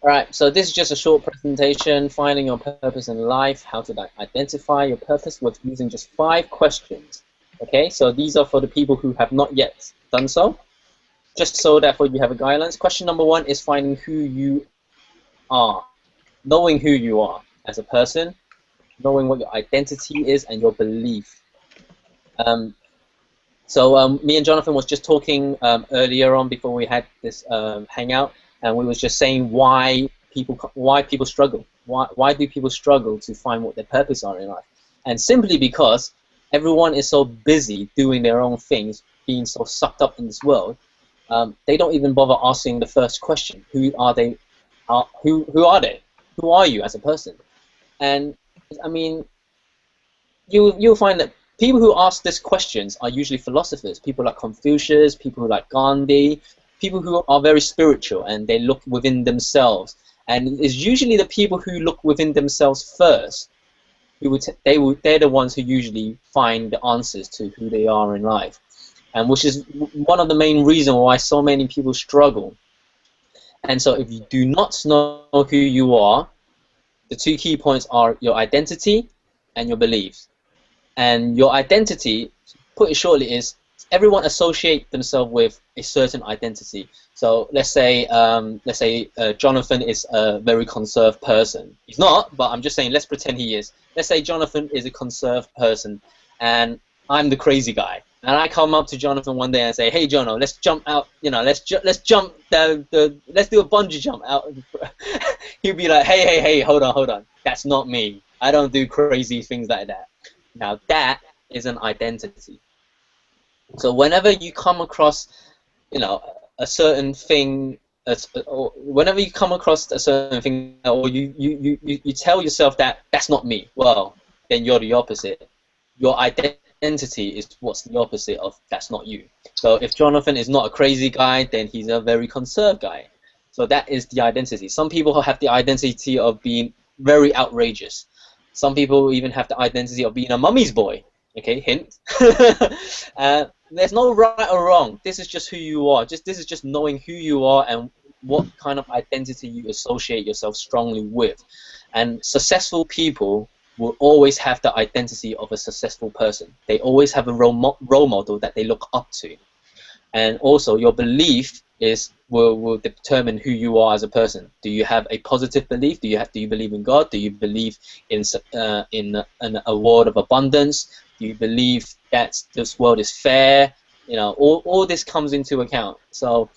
Alright, so this is just a short presentation, finding your purpose in life, how to identify your purpose with using just 5 questions. Okay, so these are for the people who have not yet done so, just so that for you have a guidelines. Question number 1 is finding who you are, knowing who you are as a person, knowing what your identity is and your belief. Um, me and Jonathan was just talking earlier on before we had this hangout, and we was just saying why people struggle. Why do people struggle to find what their purpose are in life? And simply because everyone is so busy doing their own things, being so sucked up in this world, they don't even bother asking the first question: Who are they? Who are they? Who are you as a person? And I mean, you'll find that people who ask these questions are usually philosophers, people like Confucius, people like Gandhi, people who are very spiritual and they look within themselves. And it's usually the people who look within themselves first they're the ones who usually find the answers to who they are in life, and which is one of the main reasons why so many people struggle. And so if you do not know who you are, the 2 key points are your identity and your beliefs. And your identity, put it shortly, is everyone associate themselves with a certain identity. So let's say Jonathan is a very conserved person. He's not, but I'm just saying, let's pretend he is. Let's say Jonathan is a conserved person, and I'm the crazy guy. And I come up to Jonathan one day and say, "Hey, Jono, let's jump out. Let's jump let's do a bungee jump out." He'll be like, "Hey, hold on. That's not me. I don't do crazy things like that." Now that is an identity. So whenever you come across, a certain thing, or whenever you come across a certain thing, or you tell yourself that that's not me, well, then you're the opposite. Your identity is what's the opposite of that's not you. So if Jonathan is not a crazy guy, then he's a very conserved guy. So that is the identity. Some people have the identity of being very outrageous. Some people even have the identity of being a mummy's boy. Okay, hint. There's no right or wrong. This is just who you are. This is just knowing who you are and what kind of identity you associate yourself strongly with. And successful people will always have the identity of a successful person. They always have a role model that they look up to. And also, your belief will determine who you are as a person. Do you have a positive belief? Do you believe in God? Do you believe in a world of abundance? Do you believe that this world is fair? All this comes into account. So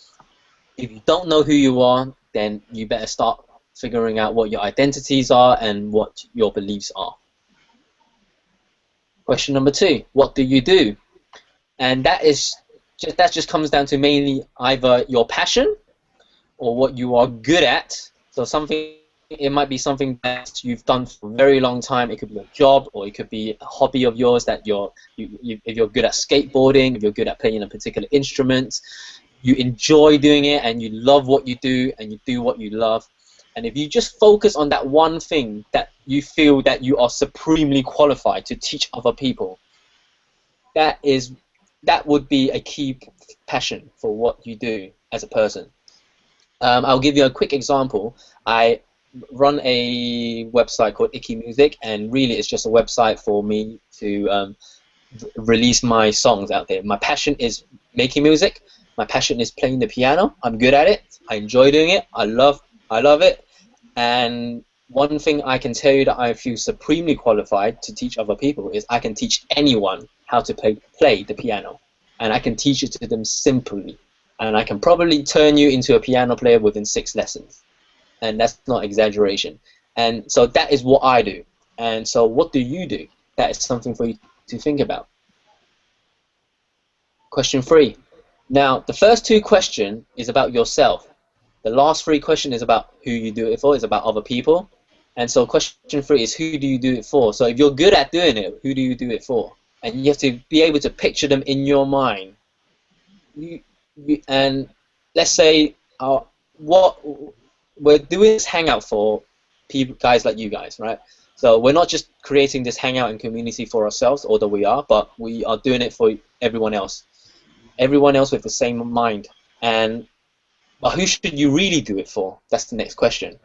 if you don't know who you are, then you better start figuring out what your identities are and what your beliefs are. Question number 2: What do you do? And that just comes down to mainly either your passion or what you are good at. So it might be something that you've done for a very long time. It could be a job, or it could be a hobby of yours that if you're good at skateboarding, if you're good at playing a particular instrument, you enjoy doing it and you love what you do and you do what you love. And if you just focus on that one thing that you feel that you are supremely qualified to teach other people, that would be a key passion for what you do as a person. I'll give you a quick example. I run a website called Icky Music, and really it's just a website for me to release my songs out there. My passion is making music. My passion is playing the piano. I'm good at it. I enjoy doing it. I love it. And one thing I can tell you that I feel supremely qualified to teach other people is I can teach anyone how to play the piano, and I can teach it to them simply, and I can probably turn you into a piano player within 6 lessons, and that's not exaggeration. And so that is what I do. And so what do you do? That is something for you to think about. Question 3. Now, the first 2 questions is about yourself. The last 3 questions is about who you do it for, is about other people. And so question 3 is who do you do it for? So if you're good at doing it, who do you do it for? And you have to be able to picture them in your mind. And let's say what we're doing this hangout for guys like you guys, right? So we're not just creating this hangout and community for ourselves, although we are, but we are doing it for everyone else. Everyone else with the same mind. And But who should you really do it for? That's the next question.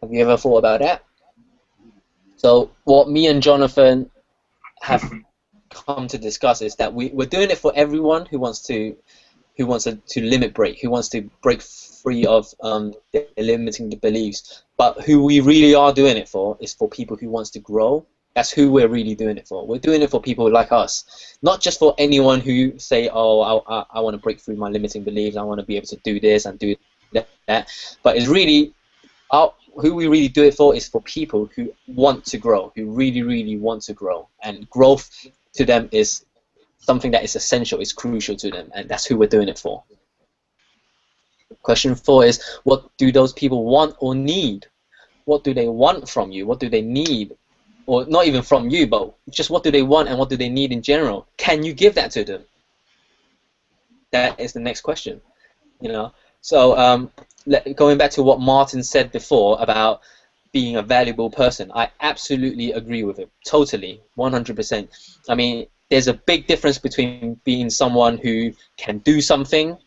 Have you ever thought about that? So what me and Jonathan have come to discuss is that we're doing it for everyone who wants to limit break, who wants to break free of their limiting beliefs. But who we really are doing it for is for people who wants to grow. That's who we're really doing it for. We're doing it for people like us, not just for anyone who say, oh, I want to break through my limiting beliefs, I want to be able to do this and do that. But it's really, who we really do it for is for people who want to grow, who really, really want to grow. And growth to them is something that is essential, is crucial to them, and that's who we're doing it for. Question 4 is, what do those people want or need? What do they want from you? What do they need? Or not even from you, but just what do they want and what do they need in general? Can you give that to them? That is the next question. You know. So going back to what Martin said before about being a valuable person, I absolutely agree with it. Totally, 100%. I mean, there's a big difference between being someone who can do something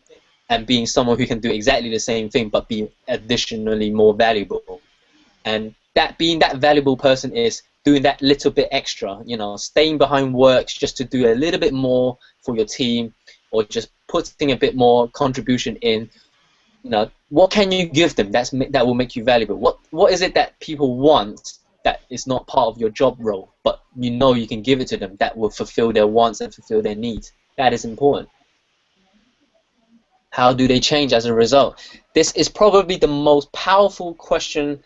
and being someone who can do exactly the same thing but be additionally more valuable. And that being that valuable person is doing that little bit extra, you know, staying behind works just to do a little bit more for your team, or just putting a bit more contribution in. You know, what can you give them that will make you valuable? What is it that people want that is not part of your job role, but you know you can give it to them that will fulfill their wants and fulfill their needs? That is important. How do they change as a result? This is probably the most powerful question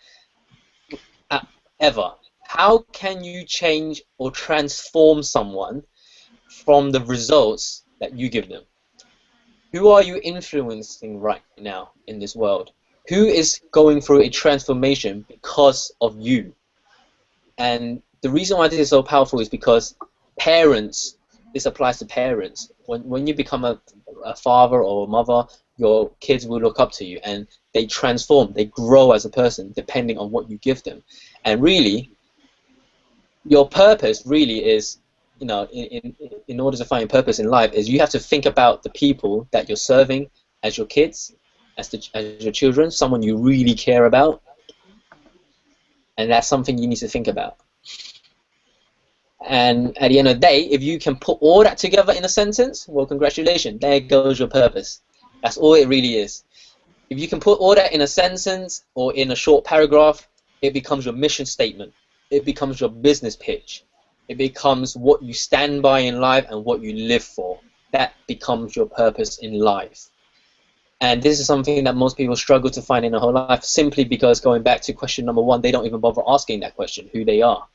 ever. How can you change or transform someone from the results that you give them? Who are you influencing right now in this world? Who is going through a transformation because of you? And the reason why this is so powerful is because parents, this applies to parents. When you become a father or a mother, your kids will look up to you and they transform, they grow as a person depending on what you give them. And really, your purpose really is, you know, in order to find your purpose in life, is you have to think about the people that you're serving as your kids, as your children, someone you really care about, and that's something you need to think about. And at the end of the day, if you can put all that together in a sentence, well, congratulations, there goes your purpose. That's all it really is. If you can put all that in a sentence or in a short paragraph, it becomes your mission statement. It becomes your business pitch. It becomes what you stand by in life and what you live for. That becomes your purpose in life. And this is something that most people struggle to find in their whole life, simply because, going back to question number 1, they don't even bother asking that question, who they are.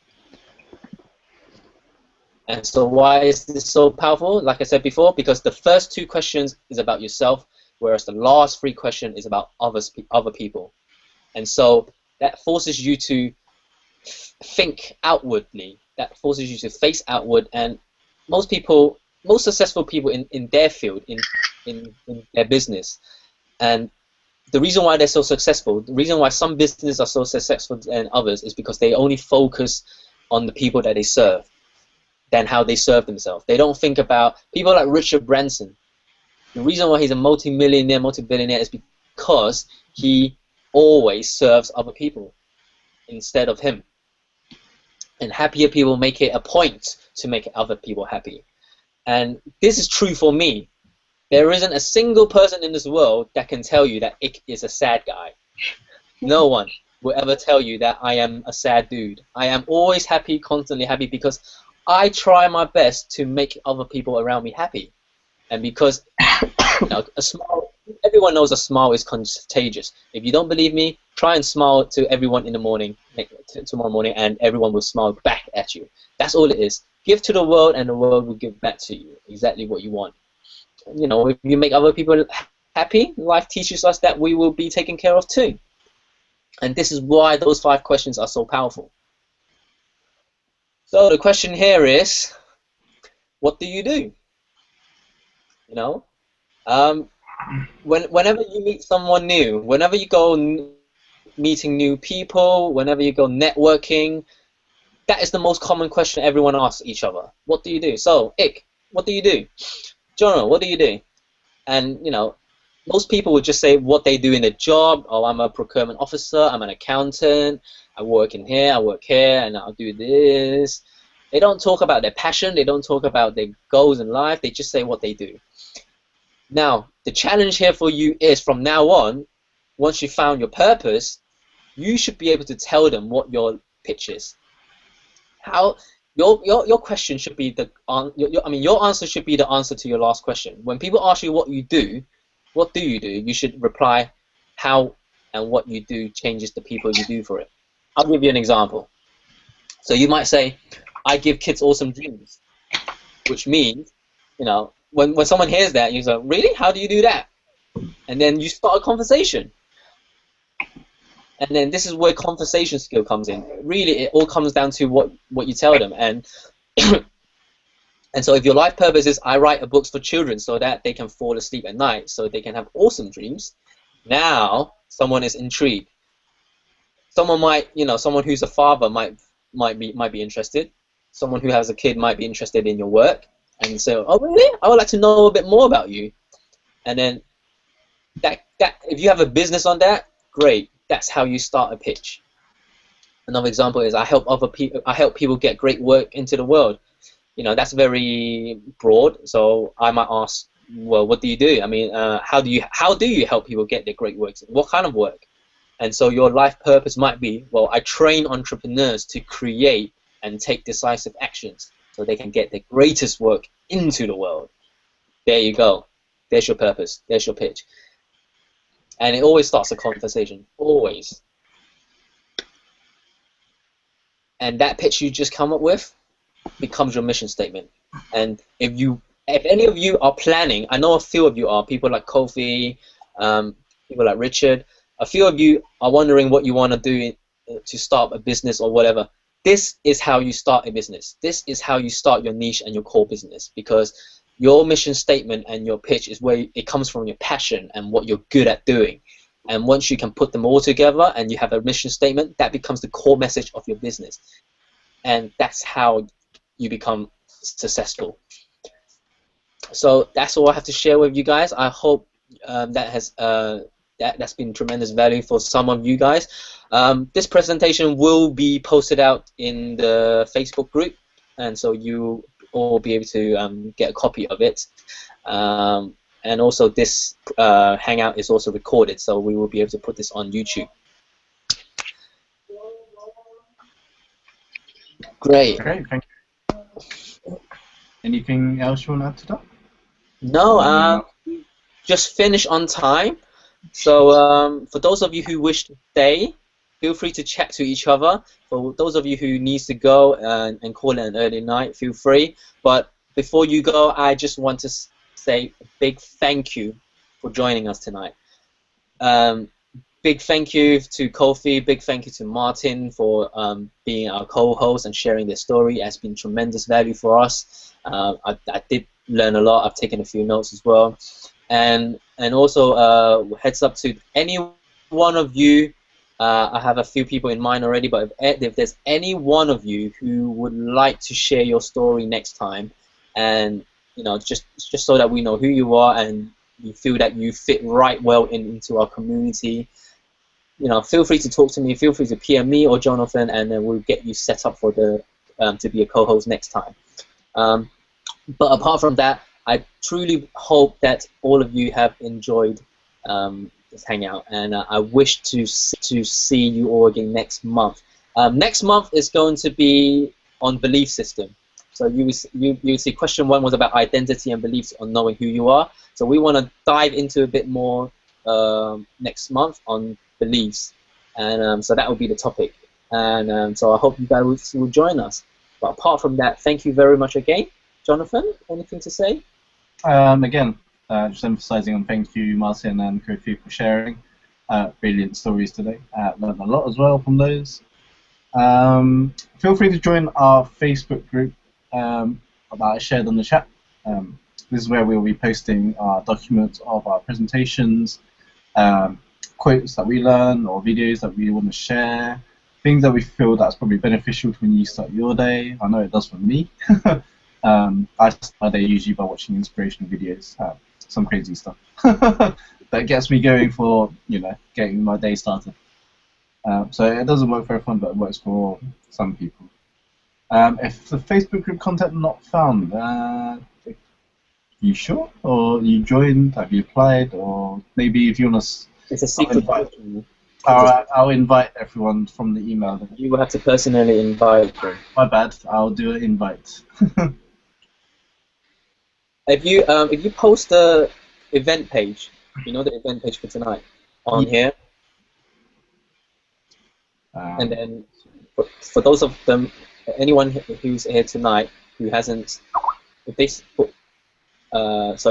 And so why is this so powerful? Like I said before, because the first 2 questions is about yourself, whereas the last 3 questions is about other people. And so that forces you to think outwardly. That forces you to face outward. And most successful people in their field, in their business, and the reason why they're so successful, the reason why some businesses are so successful than others, is because they only focus on the people that they serve than how they serve themselves. They don't think about people like Richard Branson. The reason why he's a multi-millionaire, multi-billionaire is because he always serves other people instead of him. And happier people make it a point to make other people happy. And this is true for me. There isn't a single person in this world that can tell you that Ick is a sad guy. No one will ever tell you that I am a sad dude. I am always happy, constantly happy, because I try my best to make other people around me happy. And because you know, a smile, everyone knows a smile is contagious. If you don't believe me, try and smile to everyone in the morning, tomorrow morning, and everyone will smile back at you. That's all it is. Give to the world, and the world will give back to you exactly what you want. You know, if you make other people happy, life teaches us that we will be taken care of too. And this is why those 5 questions are so powerful. So the question here is, what do you do? You know, whenever you meet someone new, whenever you go meeting new people, whenever you go networking, that is the most common question everyone asks each other. What do you do? So, Ick, what do you do? Jono, what do you do? And, you know, most people would just say what they do in their job. Oh, I'm a procurement officer, I'm an accountant, I work in here, I work here, and I'll do this. They don't talk about their passion, they don't talk about their goals in life, they just say what they do. Now, the challenge here for you is from now on, once you found your purpose, you should be able to tell them what your pitch is. How your question should be your answer should be the answer to your last question. When people ask you what you do, what do? You should reply how and what you do changes the people you do for it. I'll give you an example. So you might say, I give kids awesome dreams, which means, when someone hears that, you say, really? How do you do that? And then you start a conversation. And then this is where conversation skill comes in. Really, it all comes down to what you tell them. And and so if your life purpose is I write books for children so that they can fall asleep at night, so they can have awesome dreams, now someone is intrigued. Someone might, someone who's a father might be interested. Someone who has a kid might be interested in your work, and so, oh really? I would like to know a bit more about you. And then that if you have a business on that, great. That's how you start a pitch. Another example is I help people get great work into the world. That's very broad. So I might ask, well, what do you do? I mean, how do you help people get their great work? What kind of work? And so your life purpose might be, well, I train entrepreneurs to create and take decisive actions so they can get their greatest work into the world. There you go. There's your purpose. There's your pitch. And it always starts a conversation, always. And that pitch you just come up with becomes your mission statement. And if any of you are planning, I know a few of you are, people like Kofi, people like Richard, a few of you are wondering what you want to do to start a business or whatever. This is how you start a business. This is how you start your niche and your core business, because your mission statement and your pitch is where it comes from, your passion and what you're good at doing. And once you can put them all together and you have a mission statement, that becomes the core message of your business. And that's how you become successful. So that's all I have to share with you guys. I hope that's been tremendous value for some of you guys. This presentation will be posted out in the Facebook group, and so you all be able to get a copy of it. And also this Hangout is also recorded, so we will be able to put this on YouTube. Great. Great, thank you. Anything else you want to add to that? No, just finish on time. So for those of you who wish to stay, feel free to chat to each other. For those of you who needs to go and call it an early night, feel free. But before you go, I just want to say a big thank you for joining us tonight. Big thank you to Kofi, big thank you to Martin for being our co-host and sharing their story. It has been tremendous value for us. I did learn a lot. I've taken a few notes as well. And also heads up to any one of you. I have a few people in mind already, but if there's any one of you who would like to share your story next time, and just so that we know who you are and you feel that you fit right well into our community, feel free to talk to me. Feel free to PM me or Jonathan, and then we'll get you set up for to be a co-host next time. But apart from that, I truly hope that all of you have enjoyed this Hangout, and I wish to see you all again next month. Next month is going to be on belief system. So you see, question 1 was about identity and beliefs on knowing who you are. So we want to dive into a bit more next month on beliefs, and so that will be the topic. And so I hope you guys will join us. But apart from that, thank you very much again. Jonathan, anything to say? Again, just emphasizing on thank you, Martin and Kofi, for sharing. Brilliant stories today. Learned a lot as well from those. Feel free to join our Facebook group that I shared on the chat. This is where we'll be posting our documents of our presentations, quotes that we learn, or videos that we want to share, things that we feel that's probably beneficial when you start your day. I know it does for me. I start my day usually by watching inspirational videos. some crazy stuff that gets me going for, getting my day started. So it doesn't work for everyone, but it works for some people. If the Facebook group content not found, you sure? Or you joined? Have you applied? Or maybe if you want to... It's a secret question. I'll invite everyone from the email. Then. You will have to personally invite them. My bad. I'll do an invite. If you post the event page, the event page for tonight on here, and then for those of them, anyone who's here tonight who hasn't, if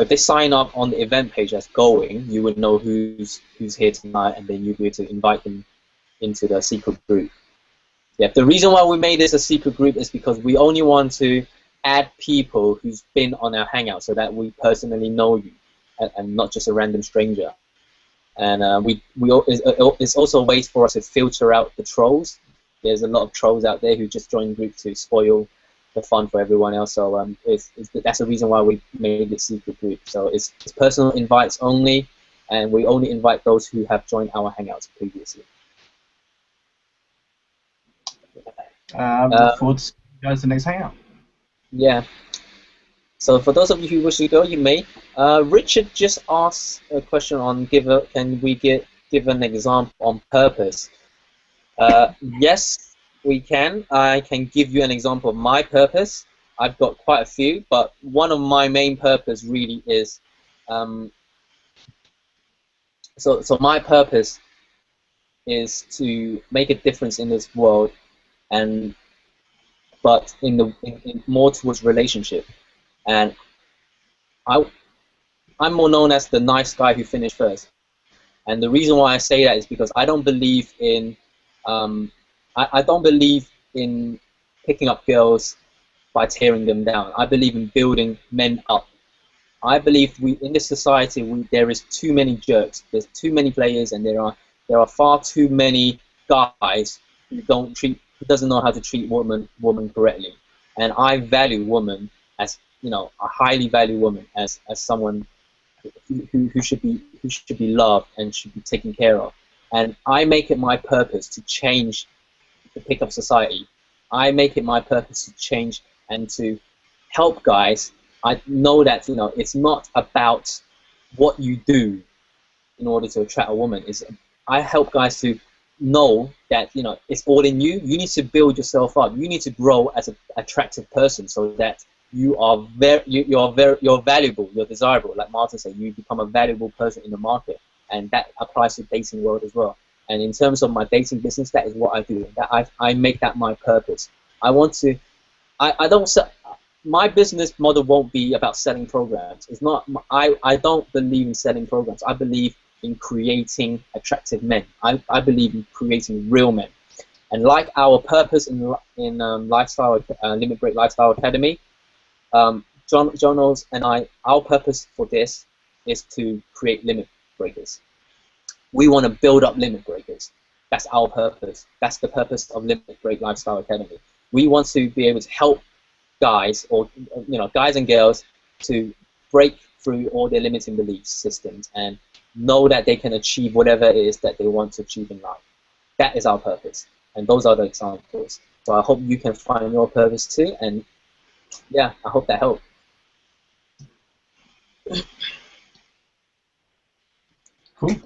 they sign up on the event page as going, you would know who's here tonight, and then you'll be able to invite them into the secret group. Yeah, the reason why we made this a secret group is because we only want to add people who's been on our Hangout so that we personally know you, and not just a random stranger. And it's also a way for us to filter out the trolls. There's a lot of trolls out there who just join groups to spoil the fun for everyone else. So that's the reason why we made it secret group. So it's personal invites only, and we only invite those who have joined our Hangouts previously. Look forward to seeing you guys in the next Hangout. Yeah. So for those of you who wish to go, you may. Richard just asked a question on can we give an example on purpose? Yes, we can. I can give you an example of my purpose. I've got quite a few, but one of my main purpose really is so my purpose is to make a difference in this world, but in more towards relationship. And I'm more known as the nice guy who finished first. And the reason why I say that is because I don't believe in I don't believe in picking up girls by tearing them down. I believe in building men up. I believe in this society there is too many jerks. There's too many players, and there are far too many guys who doesn't know how to treat woman correctly. And I value women as I highly value women as someone who should be loved and should be taken care of. And I make it my purpose to change the pickup society. I make it my purpose to change and to help guys. I know that it's not about what you do in order to attract a woman. I help guys to know that it's all in you. You need to build yourself up. You need to grow as an attractive person so that you're valuable, you're desirable. Like Martin said, you become a valuable person in the market, and that applies to the dating world as well. And in terms of my dating business, that is what I do. I make that my purpose. My business model won't be about selling programs. It's not. I don't believe in selling programs. I believe in creating attractive men. I believe in creating real men. And like our purpose in Lifestyle Limit Break Lifestyle Academy, Jonos and our purpose for this is to create limit breakers. We want to build up limit breakers. That's our purpose. That's the purpose of Limit Break Lifestyle Academy. We want to be able to help guys, or guys and girls, to break through all their limiting belief systems and know that they can achieve whatever it is that they want to achieve in life. That is our purpose, and those are the examples. So I hope you can find your purpose too, and yeah, I hope that helped. Cool.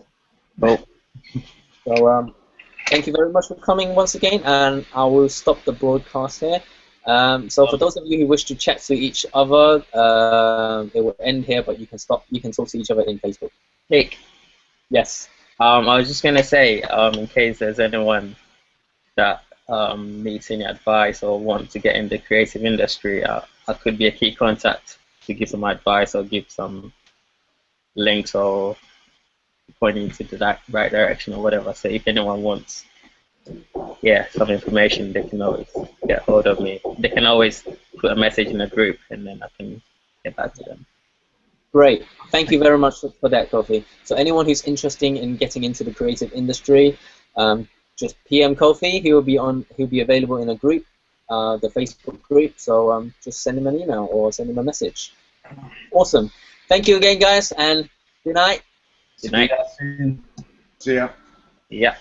So thank you very much for coming once again, and I will stop the broadcast here. So for those of you who wish to chat to each other, it will end here, but you can talk to each other in Facebook. Nick. Yes. I was just gonna say, in case there's anyone that needs any advice or wants to get in the creative industry, I could be a key contact to give some advice or give some links or point you to the right direction or whatever. So if anyone wants, some information, they can always get hold of me. They can always put a message in a group, and then I can get back to them. Great. Thank you very much for that, Kofi. So anyone who's interested in getting into the creative industry, just PM Kofi. He'll be available in a group, the Facebook group. So just send him an email or send him a message. Awesome. Thank you again, guys, and good night. Good night. See you soon. See ya. Yeah.